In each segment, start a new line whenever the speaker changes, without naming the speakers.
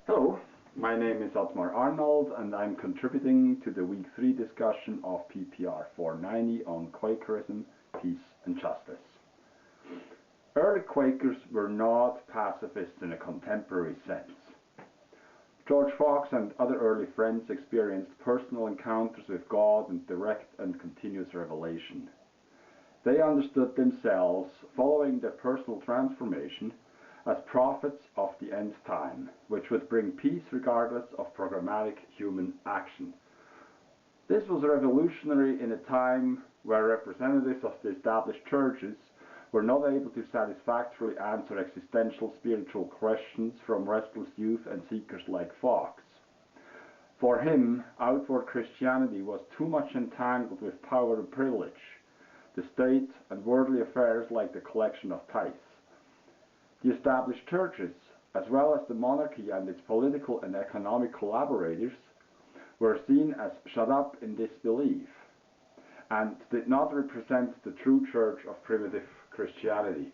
Hello, my name is Otmar Arnold and I'm contributing to the Week 3 discussion of PPR 490 on Quakerism, Peace and Justice. Early Quakers were not pacifists in a contemporary sense. George Fox and other early friends experienced personal encounters with God and direct and continuous revelation. They understood themselves, following their personal transformation, as prophets of the end time, which would bring peace regardless of programmatic human action. This was revolutionary in a time where representatives of the established churches were not able to satisfactorily answer existential spiritual questions from restless youth and seekers like Fox. For him, outward Christianity was too much entangled with power and privilege, the state and worldly affairs like the collection of tithes. The established churches, as well as the monarchy and its political and economic collaborators, were seen as shut up in disbelief and did not represent the true church of primitive Christianity.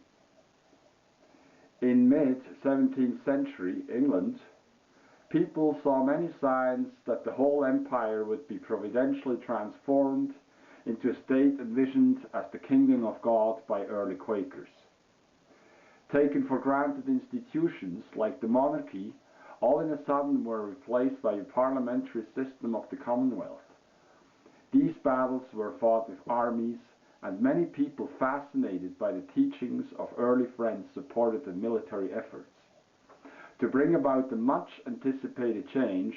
In mid-17th century England, people saw many signs that the whole empire would be providentially transformed into a state envisioned as the kingdom of God by early Quakers. Taken for granted institutions like the monarchy all in a sudden were replaced by a parliamentary system of the Commonwealth. These battles were fought with armies, and many people fascinated by the teachings of early friends supported the military efforts to bring about the much anticipated change,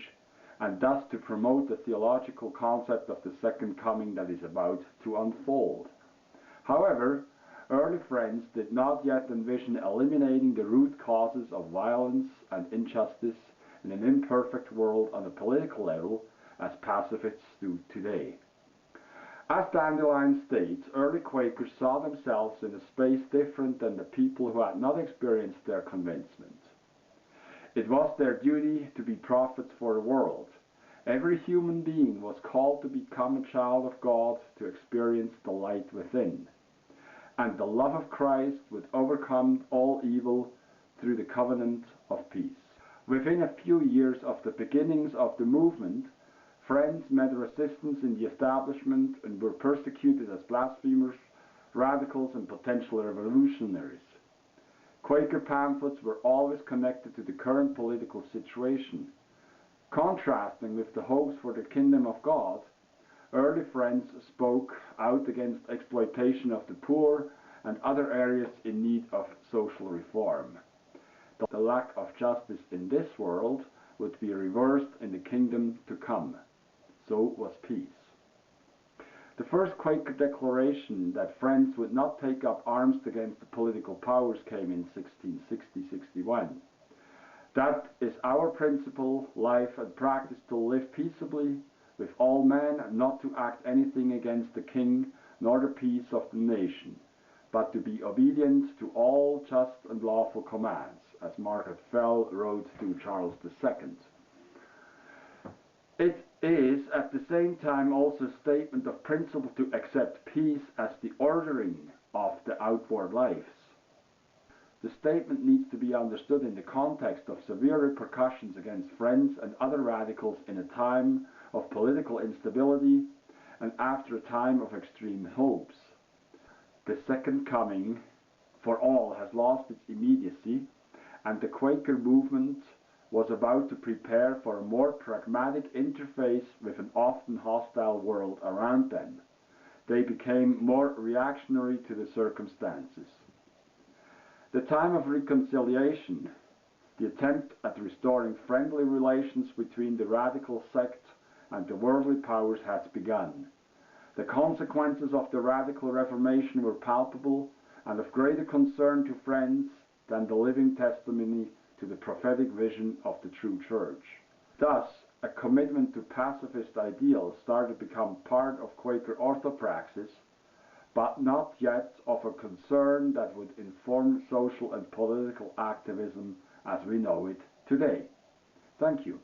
and thus to promote the theological concept of the second coming that is about to unfold. However, early friends did not yet envision eliminating the root causes of violence and injustice in an imperfect world on a political level as pacifists do today. As Dandelion states, early Quakers saw themselves in a space different than the people who had not experienced their convincement. It was their duty to be prophets for the world. Every human being was called to become a child of God, to experience the light within. And the love of Christ would overcome all evil through the covenant of peace. Within a few years of the beginnings of the movement, friends met resistance in the establishment and were persecuted as blasphemers, radicals, and potential revolutionaries. Quaker pamphlets were always connected to the current political situation. Contrasting with the hopes for the kingdom of God, early friends spoke out against exploitation of the poor and other areas in need of social reform. The lack of justice in this world would be reversed in the kingdom to come. So was peace. The first Quaker declaration that Friends would not take up arms against the political powers came in 1660-61. That is our principle, life, and practice to live peaceably with all men, not to act anything against the king nor the peace of the nation, but to be obedient to all just and lawful commands, as Margaret Fell wrote to Charles II. It is at the same time also a statement of principle to accept peace as the ordering of the outward lives. The statement needs to be understood in the context of severe repercussions against Friends and other radicals in a time of political instability and after a time of extreme hopes. The second coming for all has lost its immediacy, and the Quaker movement was about to prepare for a more pragmatic interface with an often hostile world around them. They became more reactionary to the circumstances. The time of reconciliation, the attempt at restoring friendly relations between the radical sect and the worldly powers has begun. The consequences of the radical Reformation were palpable and of greater concern to Friends than the living testimony to the prophetic vision of the true church. Thus, a commitment to pacifist ideals started to become part of Quaker orthopraxis, but not yet of a concern that would inform social and political activism as we know it today. Thank you.